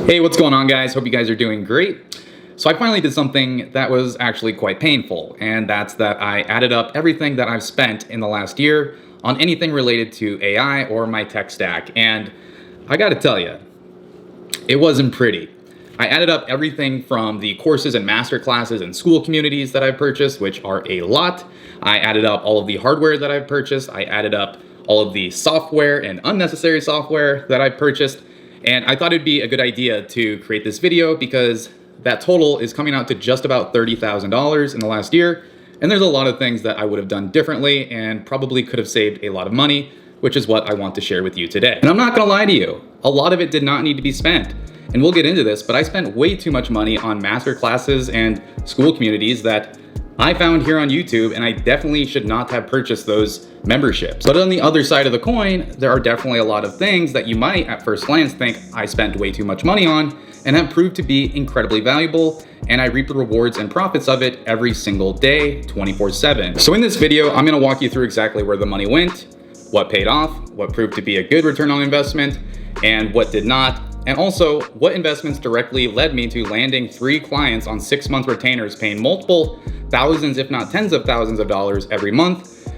Hey, what's going on, guys? Hope you guys are doing great. So I finally did something that was actually quite painful, and that's that I added up everything that I've spent in the last year on anything related to AI or my tech stack. And I gotta tell you, it wasn't pretty. I added up everything from the courses and master classes and school communities that I've purchased, which are a lot. I added up all of the hardware that I've purchased. I added up all of the software and unnecessary software that I've purchased. And I thought it'd be a good idea to create this video because that total is coming out to just about $30,000 in the last year. And there's a lot of things that I would have done differently and probably could have saved a lot of money, which is what I want to share with you today. And I'm not gonna lie to you, a lot of it did not need to be spent. And we'll get into this, but I spent way too much money on master classes and school communities that I found here on YouTube, and I definitely should not have purchased those memberships. But on the other side of the coin, there are definitely a lot of things that you might at first glance think I spent way too much money on and have proved to be incredibly valuable, and I reap the rewards and profits of it every single day, 24/7. So in this video, I'm gonna walk you through exactly where the money went, what paid off, what proved to be a good return on investment, and what did not, and also what investments directly led me to landing 3 clients on 6-month retainers, paying multiple thousands, if not tens of thousands of dollars every month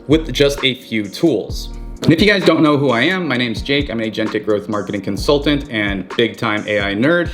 with just a few tools. And if you guys don't know who I am, my name's Jake. I'm an agentic growth marketing consultant and big time AI nerd.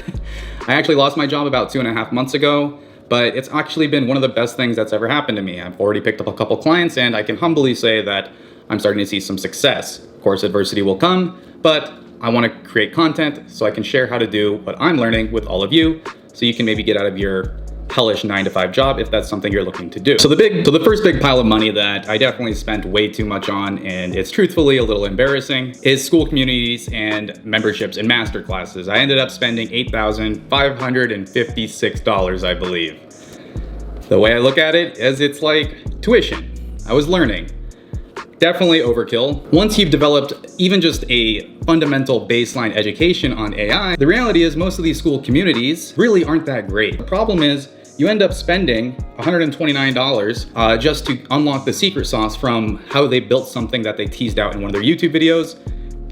I actually lost my job about 2.5 months ago, but it's actually been one of the best things that's ever happened to me. I've already picked up a couple clients, and I can humbly say that I'm starting to see some success. Of course, adversity will come, but I want to create content so I can share how to do what I'm learning with all of you, so you can maybe get out of your hellish 9-to-5 job if that's something you're looking to do. So the first big pile of money that I definitely spent way too much on, and it's truthfully a little embarrassing, is school communities and memberships and master classes. I ended up spending $8,556, I believe. The way I look at it is it's like tuition. I was learning. Definitely overkill. Once you've developed even just a fundamental baseline education on AI, the reality is most of these school communities really aren't that great. The problem is you end up spending $129 just to unlock the secret sauce from how they built something that they teased out in one of their YouTube videos.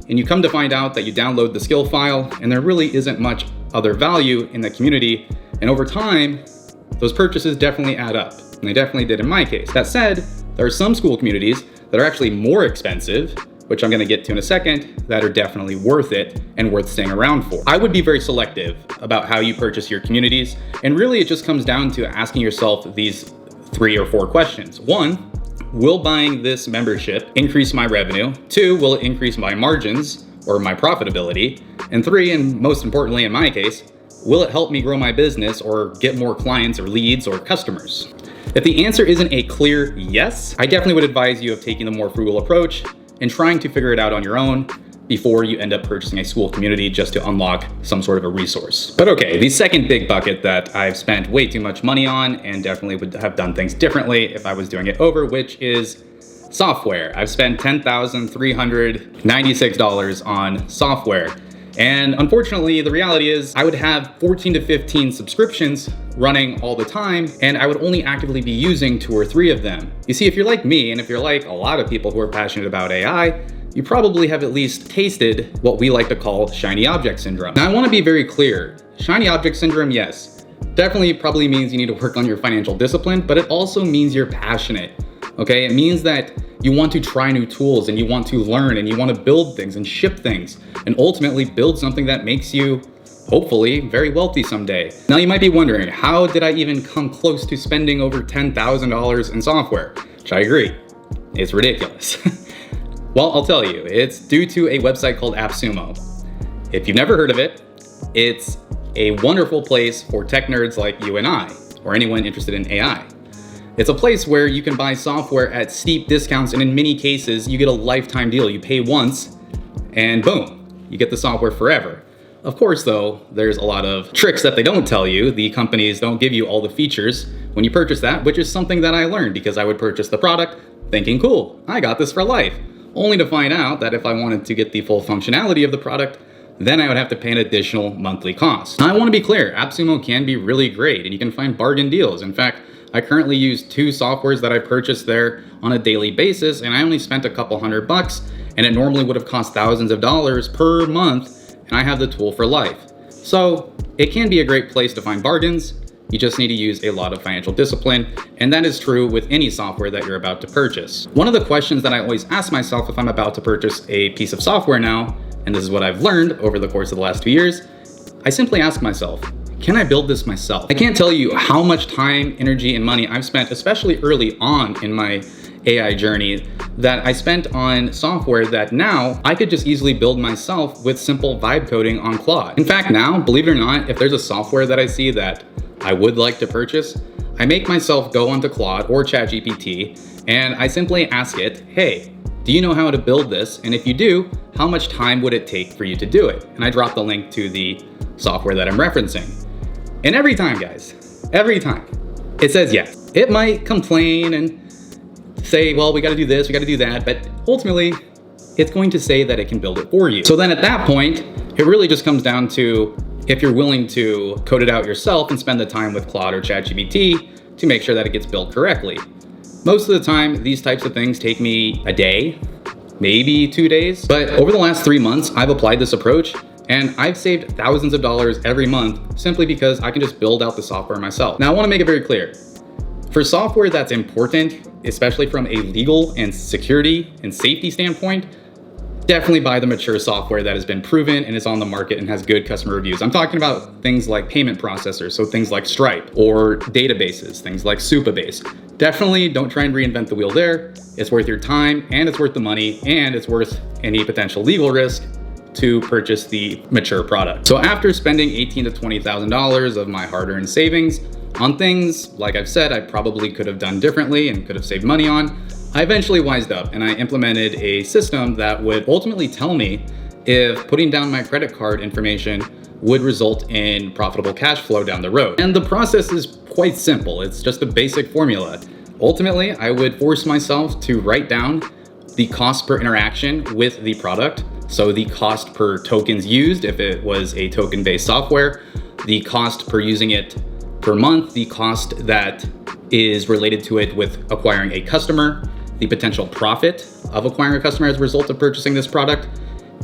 And you come to find out that you download the skill file and there really isn't much other value in the community. And over time, those purchases definitely add up. And they definitely did in my case. That said, there are some school communities that are actually more expensive, which I'm gonna get to in a second, that are definitely worth it and worth staying around for. I would be very selective about how you purchase your communities, and really it just comes down to asking yourself these 3 or 4 questions. 1, will buying this membership increase my revenue? 2, will it increase my margins or my profitability? And 3, and most importantly in my case, will it help me grow my business or get more clients or leads or customers? If the answer isn't a clear yes, I definitely would advise you of taking the more frugal approach and trying to figure it out on your own before you end up purchasing a school community just to unlock some sort of a resource. But okay, the second big bucket that I've spent way too much money on and definitely would have done things differently if I was doing it over, which is software. I've spent $10,396 on software. And unfortunately, the reality is I would have 14 to 15 subscriptions running all the time, and I would only actively be using 2 or 3 of them. You see, if you're like me, and if you're like a lot of people who are passionate about AI, you probably have at least tasted what we like to call shiny object syndrome. Now, I want to be very clear. Shiny object syndrome, yes, definitely probably means you need to work on your financial discipline, but it also means you're passionate. Okay, it means that you want to try new tools and you want to learn and you want to build things and ship things and ultimately build something that makes you hopefully very wealthy someday. Now you might be wondering, how did I even come close to spending over $10,000 in software? Which I agree, it's ridiculous. Well, I'll tell you, it's due to a website called AppSumo. If you've never heard of it, it's a wonderful place for tech nerds like you and I, or anyone interested in AI. It's a place where you can buy software at steep discounts, and in many cases, you get a lifetime deal. You pay once, and boom, you get the software forever. Of course, though, there's a lot of tricks that they don't tell you. The companies don't give you all the features when you purchase that, which is something that I learned because I would purchase the product thinking, cool, I got this for life, only to find out that if I wanted to get the full functionality of the product, then I would have to pay an additional monthly cost. Now, I want to be clear, AppSumo can be really great, and you can find bargain deals. In fact, I currently use 2 softwares that I purchase there on a daily basis, and I only spent a couple $100, and it normally would have cost thousands of dollars per month, and I have the tool for life. So it can be a great place to find bargains. You just need to use a lot of financial discipline, and that is true with any software that you're about to purchase. One of the questions that I always ask myself if I'm about to purchase a piece of software now, and this is what I've learned over the course of the last 2 years, I simply ask myself, can I build this myself? I can't tell you how much time, energy, and money I've spent, especially early on in my AI journey, that I spent on software that now I could just easily build myself with simple vibe coding on Claude. In fact, now, believe it or not, if there's a software that I see that I would like to purchase, I make myself go onto Claude or ChatGPT and I simply ask it, hey, do you know how to build this? And if you do, how much time would it take for you to do it? And I drop the link to the software that I'm referencing. And every time, guys, every time, it says yes. It might complain and say, well, we gotta do this, we gotta do that, but ultimately, it's going to say that it can build it for you. So then at that point, it really just comes down to if you're willing to code it out yourself and spend the time with Claude or ChatGPT to make sure that it gets built correctly. Most of the time, these types of things take me a day, maybe 2 days. But over the last 3 months, I've applied this approach and I've saved thousands of dollars every month simply because I can just build out the software myself. Now, I wanna make it very clear. For software that's important, especially from a legal and security and safety standpoint, definitely buy the mature software that has been proven and is on the market and has good customer reviews. I'm talking about things like payment processors, so things like Stripe, or databases, things like Supabase. Definitely don't try and reinvent the wheel there. It's worth your time, and it's worth the money, and it's worth any potential legal risk to purchase the mature product. So after spending $18,000 to $20,000 of my hard-earned savings on things, like I've said, I probably could have done differently and could have saved money on, I eventually wised up and I implemented a system that would ultimately tell me if putting down my credit card information would result in profitable cash flow down the road. And the process is quite simple. It's just a basic formula. Ultimately, I would force myself to write down the cost per interaction with the product. So the cost per tokens used, if it was a token-based software, the cost per using it per month, the cost that is related to it with acquiring a customer, the potential profit of acquiring a customer as a result of purchasing this product,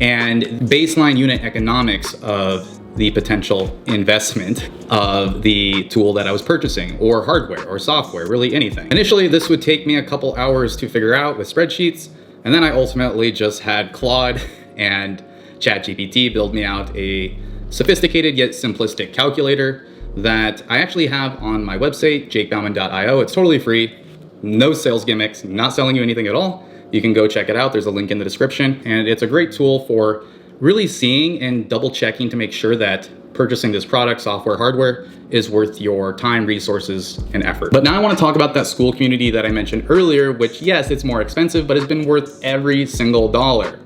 and baseline unit economics of the potential investment of the tool that I was purchasing, or hardware or software, really anything. Initially, this would take me a couple hours to figure out with spreadsheets, and then I ultimately just had Claude and ChatGPT build me out a sophisticated yet simplistic calculator that I actually have on my website, jakebauman.io. It's totally free. No sales gimmicks, not selling you anything at all. You can go check it out. There's a link in the description. And it's a great tool for really seeing and double checking to make sure that purchasing this product, software, hardware, is worth your time, resources, and effort. But now I want to talk about that school community that I mentioned earlier, which yes, it's more expensive, but it's been worth every single dollar.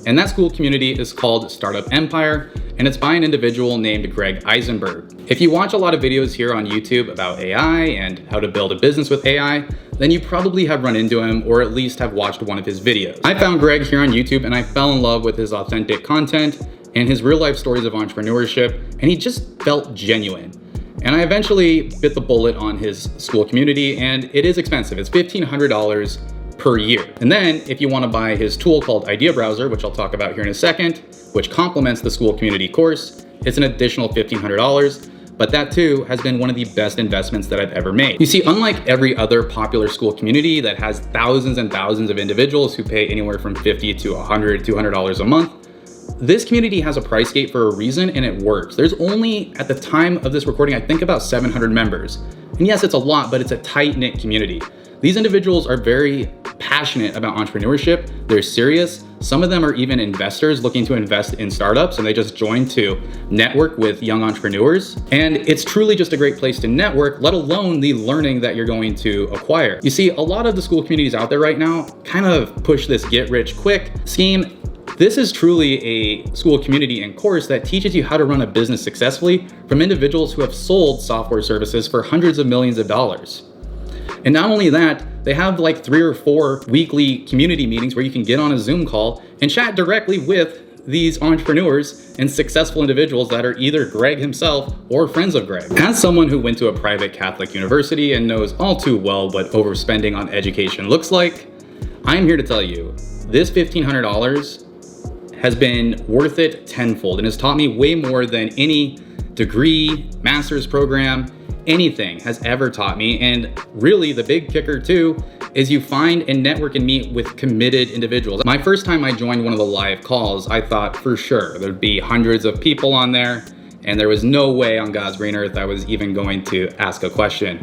And that school community is called Startup Empire, and it's by an individual named Greg Eisenberg. If you watch a lot of videos here on YouTube about AI and how to build a business with AI, then you probably have run into him or at least have watched one of his videos. I found Greg here on YouTube and I fell in love with his authentic content and his real life stories of entrepreneurship, and he just felt genuine. And I eventually bit the bullet on his school community, and it is expensive. It's $1,500 per year. And then if you want to buy his tool called Idea Browser, which I'll talk about here in a second, which complements the school community course, it's an additional $1,500. But that too has been one of the best investments that I've ever made. You see, unlike every other popular school community that has thousands and thousands of individuals who pay anywhere from $50 to $100, $200 a month, this community has a price gate for a reason, and it works. There's only, at the time of this recording, I think about 700 members. And yes, it's a lot, but it's a tight-knit community. These individuals are very passionate about entrepreneurship. They're serious. Some of them are even investors looking to invest in startups, and they just joined to network with young entrepreneurs. And it's truly just a great place to network, let alone the learning that you're going to acquire. You see, a lot of the school communities out there right now kind of push this get rich quick scheme. This is truly a school community and course that teaches you how to run a business successfully from individuals who have sold software services for hundreds of millions of dollars. And not only that, they have like 3 or 4 weekly community meetings where you can get on a Zoom call and chat directly with these entrepreneurs and successful individuals that are either Greg himself or friends of Greg. As someone who went to a private Catholic university and knows all too well what overspending on education looks like, I am here to tell you, this $1,500 has been worth it tenfold and has taught me way more than any degree, master's program, anything has ever taught me. And really the big kicker too is you find and network and meet with committed individuals. My first time I joined one of the live calls, I thought for sure there'd be hundreds of people on there, and there was no way on God's green earth I was even going to ask a question.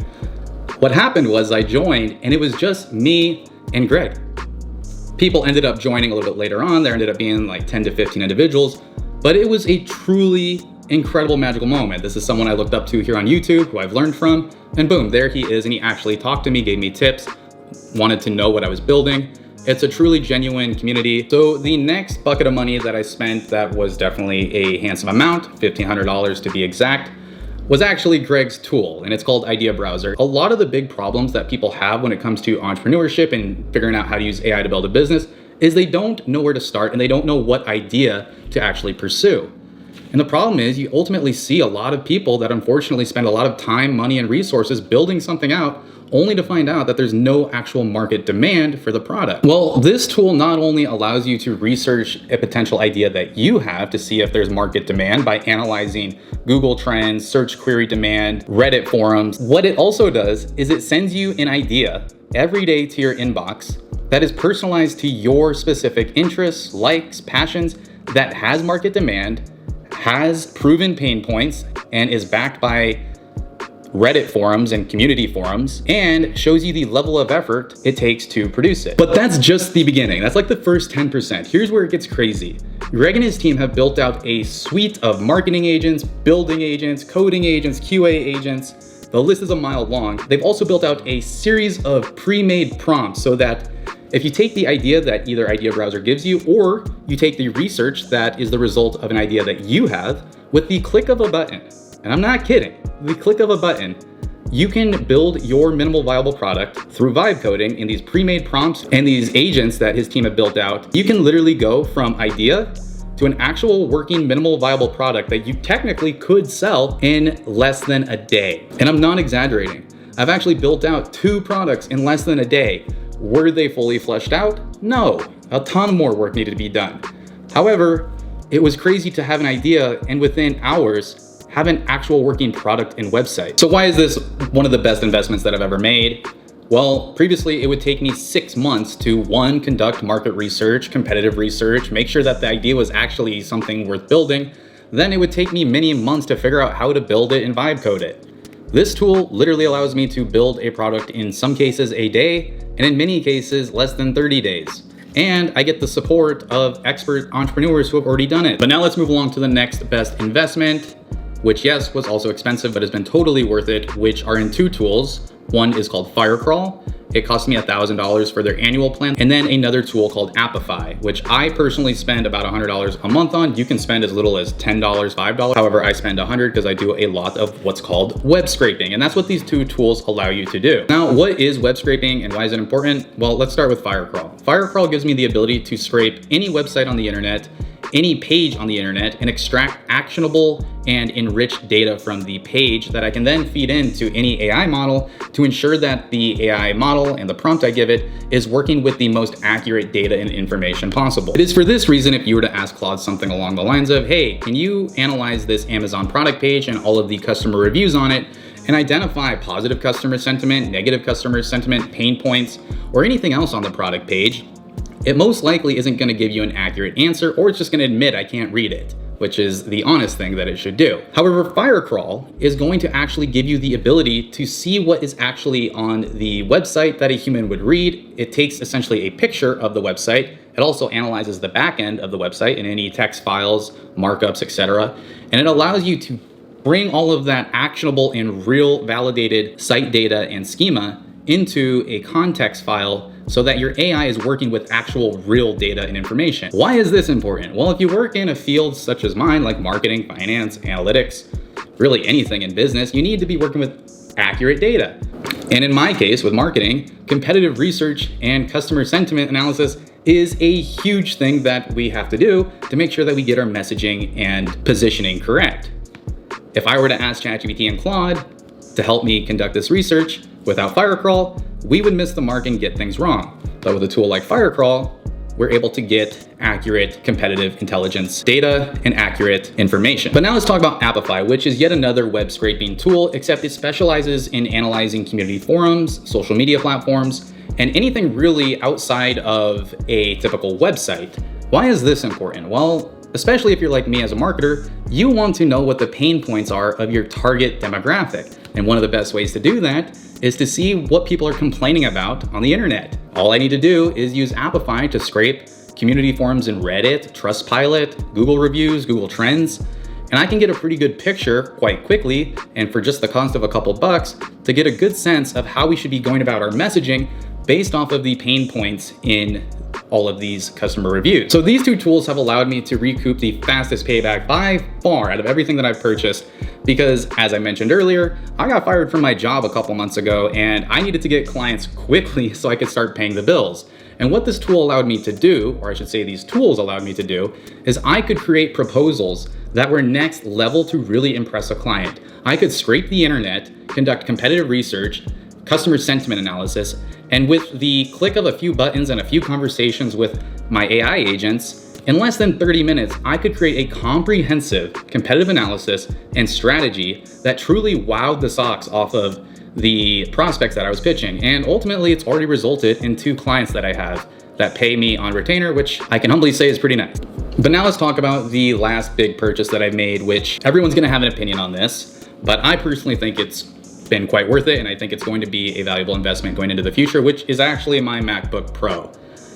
What happened was I joined and it was just me and Greg. People ended up joining a little bit later on. There ended up being like 10 to 15 individuals, but it was a truly incredible magical moment. This is someone I looked up to here on YouTube, who I've learned from, and boom, there he is, and he actually talked to me, gave me tips, wanted to know what I was building. It's a truly genuine community. So the next bucket of money that I spent that was definitely a handsome amount, $1,500 to be exact, was actually Greg's tool, and it's called Idea Browser. A lot of the big problems that people have when it comes to entrepreneurship and figuring out how to use AI to build a business is they don't know where to start and they don't know what idea to actually pursue. And the problem is you ultimately see a lot of people that unfortunately spend a lot of time, money, and resources building something out only to find out that there's no actual market demand for the product. Well, this tool not only allows you to research a potential idea that you have to see if there's market demand by analyzing Google Trends, search query demand, Reddit forums. What it also does is it sends you an idea every day to your inbox that is personalized to your specific interests, likes, passions, that has market demand, has proven pain points, and is backed by Reddit forums and community forums, and shows you the level of effort it takes to produce it. But that's just the beginning. That's like the first 10%. Here's where it gets crazy. Greg and his team have built out a suite of marketing agents, building agents, coding agents, QA agents. The list is a mile long. They've also built out a series of pre-made prompts so that if you take the idea that either Idea Browser gives you, or you take the research that is the result of an idea that you have, with the click of a button, and I'm not kidding, the click of a button, you can build your minimal viable product through vibe coding in these pre-made prompts and these agents that his team have built out. You can literally go from idea to an actual working minimal viable product that you technically could sell in less than a day. And I'm not exaggerating. I've actually built out 2 products in less than a day. Were they fully fleshed out? No, a ton more work needed to be done. However, it was crazy to have an idea and within hours have an actual working product and website. So why is this one of the best investments that I've ever made? Well, previously it would take me 6 months to 1, conduct market research, competitive research, make sure that the idea was actually something worth building. Then it would take me many months to figure out how to build it and vibe code it. This tool literally allows me to build a product in some cases a day, and in many cases less than 30 days. And I get the support of expert entrepreneurs who have already done it. But now let's move along to the next best investment, which yes, was also expensive, but has been totally worth it, which are in 2 tools. One is called Firecrawl. It cost me $1,000 for their annual plan. And then another tool called Appify, which I personally spend about $100 a month on. You can spend as little as $10, $5. However, I spend $100 because I do a lot of what's called web scraping. And that's what these 2 tools allow you to do. Now, what is web scraping and why is it important? Well, let's start with Firecrawl. Firecrawl gives me the ability to scrape any website on the internet, any page on the internet, and extract actionable and enriched data from the page that I can then feed into any AI model to ensure that the AI model and the prompt I give it is working with the most accurate data and information possible. It is for this reason, if you were to ask Claude something along the lines of, hey, can you analyze this Amazon product page and all of the customer reviews on it and identify positive customer sentiment, negative customer sentiment, pain points, or anything else on the product page, it most likely isn't going to give you an accurate answer, or it's just going to admit I can't read it, which is the honest thing that it should do. However, Firecrawl is going to actually give you the ability to see what is actually on the website that a human would read. It takes essentially a picture of the website. It also analyzes the back end of the website and any text files, markups, etc. And it allows you to bring all of that actionable and real validated site data and schema into a context file so that your AI is working with actual real data and information. Why is this important? Well, if you work in a field such as mine, like marketing, finance, analytics, really anything in business, you need to be working with accurate data. And in my case, with marketing, competitive research and customer sentiment analysis is a huge thing that we have to do to make sure that we get our messaging and positioning correct. If I were to ask ChatGPT and Claude to help me conduct this research without Firecrawl, we would miss the mark and get things wrong. But with a tool like Firecrawl, we're able to get accurate competitive intelligence data and accurate information. But now let's talk about Appify, which is yet another web scraping tool, except it specializes in analyzing community forums, social media platforms, and anything really outside of a typical website. Why is this important? Well, especially if you're like me as a marketer, you want to know what the pain points are of your target demographic. And one of the best ways to do that is to see what people are complaining about on the internet. All I need to do is use Appify to scrape community forums in Reddit, Trustpilot, Google reviews, Google Trends, and I can get a pretty good picture quite quickly, and for just the cost of a couple bucks, to get a good sense of how we should be going about our messaging based off of the pain points in all of these customer reviews. So these two tools have allowed me to recoup the fastest payback by far out of everything that I've purchased, because as I mentioned earlier, I got fired from my job a couple months ago and I needed to get clients quickly so I could start paying the bills. And what this tool allowed me to do, or I should say these tools allowed me to do, is I could create proposals that were next level to really impress a client. I could scrape the internet, conduct competitive research, customer sentiment analysis, and with the click of a few buttons and a few conversations with my AI agents, in less than 30 minutes, I could create a comprehensive competitive analysis and strategy that truly wowed the socks off of the prospects that I was pitching. And ultimately, it's already resulted in 2 clients that I have that pay me on retainer, which I can humbly say is pretty nice. But now let's talk about the last big purchase that I've made, which everyone's gonna have an opinion on this, but I personally think it's been quite worth it, and I think it's going to be a valuable investment going into the future, which is actually my MacBook Pro.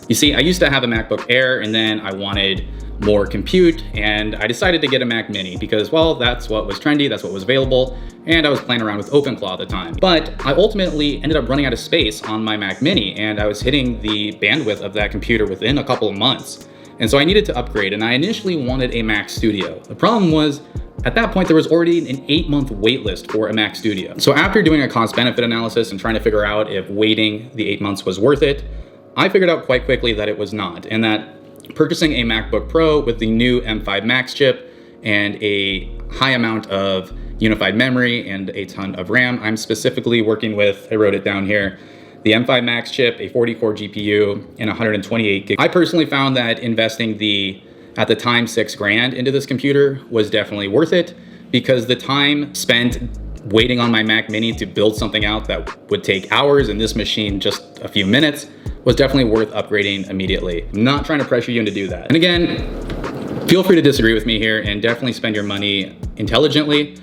You see, I used to have a MacBook Air, and then I wanted more compute, and I decided to get a Mac Mini because, well, that's what was trendy, that's what was available, and I was playing around with OpenClaw at the time. But I ultimately ended up running out of space on my Mac Mini, and I was hitting the bandwidth of that computer within a couple of months. And so I needed to upgrade, and I initially wanted a Mac Studio. The problem was, at that point, there was already an 8-month wait list for a Mac Studio. So after doing a cost-benefit analysis and trying to figure out if waiting the 8 months was worth it, I figured out quite quickly that it was not, and that purchasing a MacBook Pro with the new M5 Max chip and a high amount of unified memory and a ton of RAM, I'm specifically working with, I wrote it down here, the M5 Max chip, a 40-core GPU, and 128 gig. I personally found that investing at the time, $6,000 into this computer was definitely worth it, because the time spent waiting on my Mac Mini to build something out that would take hours and this machine just a few minutes was definitely worth upgrading immediately. I'm not trying to pressure you into do that. And again, feel free to disagree with me here and definitely spend your money intelligently.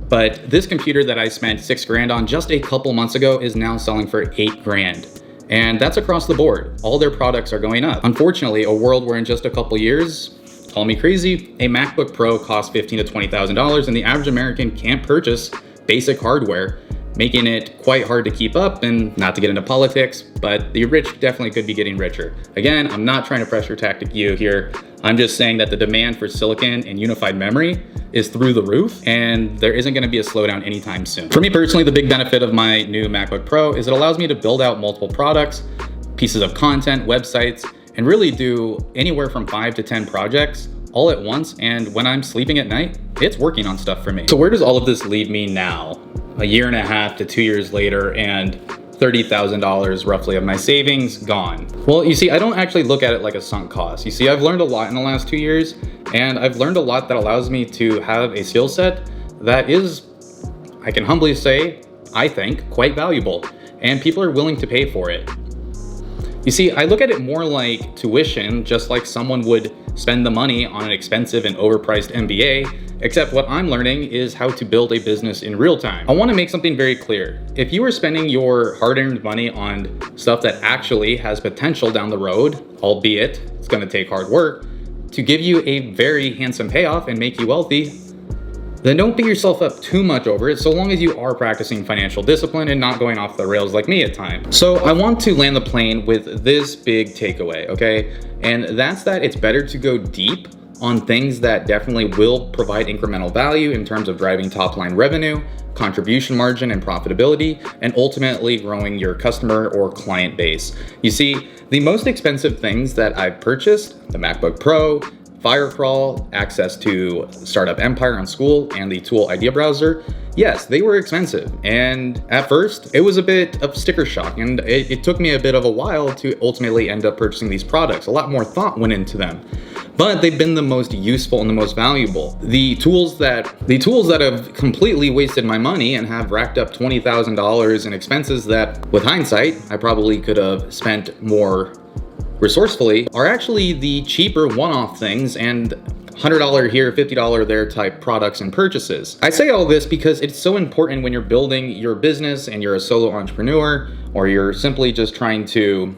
But this computer that I spent $6,000 on just a couple months ago is now selling for $8,000. And that's across the board. All their products are going up. Unfortunately, a world where in just a couple years, call me crazy, a MacBook Pro costs $15,000 to $20,000 and the average American can't purchase basic hardware, making it quite hard to keep up. And not to get into politics, but the rich definitely could be getting richer. Again, I'm not trying to pressure tactic you here. I'm just saying that the demand for silicon and unified memory is through the roof, and there isn't gonna be a slowdown anytime soon. For me personally, the big benefit of my new MacBook Pro is it allows me to build out multiple products, pieces of content, websites, and really do anywhere from 5 to 10 projects all at once. And when I'm sleeping at night, it's working on stuff for me. So where does all of this leave me now? A year and a half to 2 years later, and $30,000 roughly of my savings gone. Well, you see, I don't actually look at it like a sunk cost. You see, I've learned a lot in the last 2 years, and I've learned a lot that allows me to have a skill set that is, I can humbly say, I think, quite valuable, and people are willing to pay for it. You see, I look at it more like tuition, just like someone would spend the money on an expensive and overpriced MBA, except what I'm learning is how to build a business in real time. I want to make something very clear. If you are spending your hard-earned money on stuff that actually has potential down the road, albeit it's going to take hard work, to give you a very handsome payoff and make you wealthy, then don't beat yourself up too much over it, so long as you are practicing financial discipline and not going off the rails like me at times. So I want to land the plane with this big takeaway, okay? And that's that it's better to go deep on things that definitely will provide incremental value in terms of driving top line revenue, contribution margin and profitability, and ultimately growing your customer or client base. You see, the most expensive things that I've purchased, the MacBook Pro, Firecrawl, access to Startup Empire on School, and the Tool Idea Browser, yes, they were expensive. And at first, it was a bit of sticker shock, and it took me a bit of a while to ultimately end up purchasing these products. A lot more thought went into them. But they've been the most useful and the most valuable. The tools that have completely wasted my money and have racked up $20,000 in expenses that, with hindsight, I probably could have spent more resourcefully, are actually the cheaper one-off things and $100 here, $50 there type products and purchases. I say all this because it's so important when you're building your business and you're a solo entrepreneur, or you're simply just trying to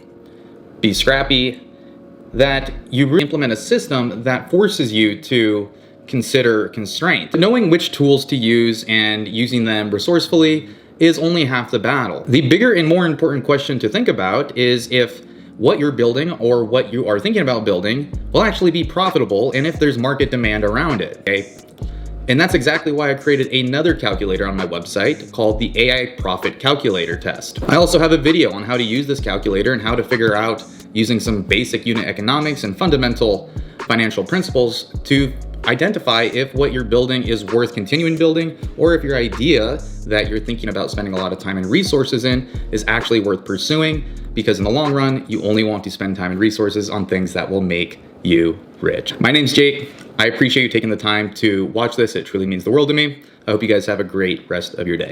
be scrappy, that you really implement a system that forces you to consider constraint. Knowing which tools to use and using them resourcefully is only half the battle. The bigger and more important question to think about is if what you're building or what you are thinking about building will actually be profitable and if there's market demand around it, okay? And that's exactly why I created another calculator on my website called the AI Profit Calculator Test. I also have a video on how to use this calculator and how to figure out, using some basic unit economics and fundamental financial principles, to identify if what you're building is worth continuing building, or if your idea that you're thinking about spending a lot of time and resources in is actually worth pursuing, because in the long run, you only want to spend time and resources on things that will make you rich. My name's Jake. I appreciate you taking the time to watch this. It truly means the world to me. I hope you guys have a great rest of your day.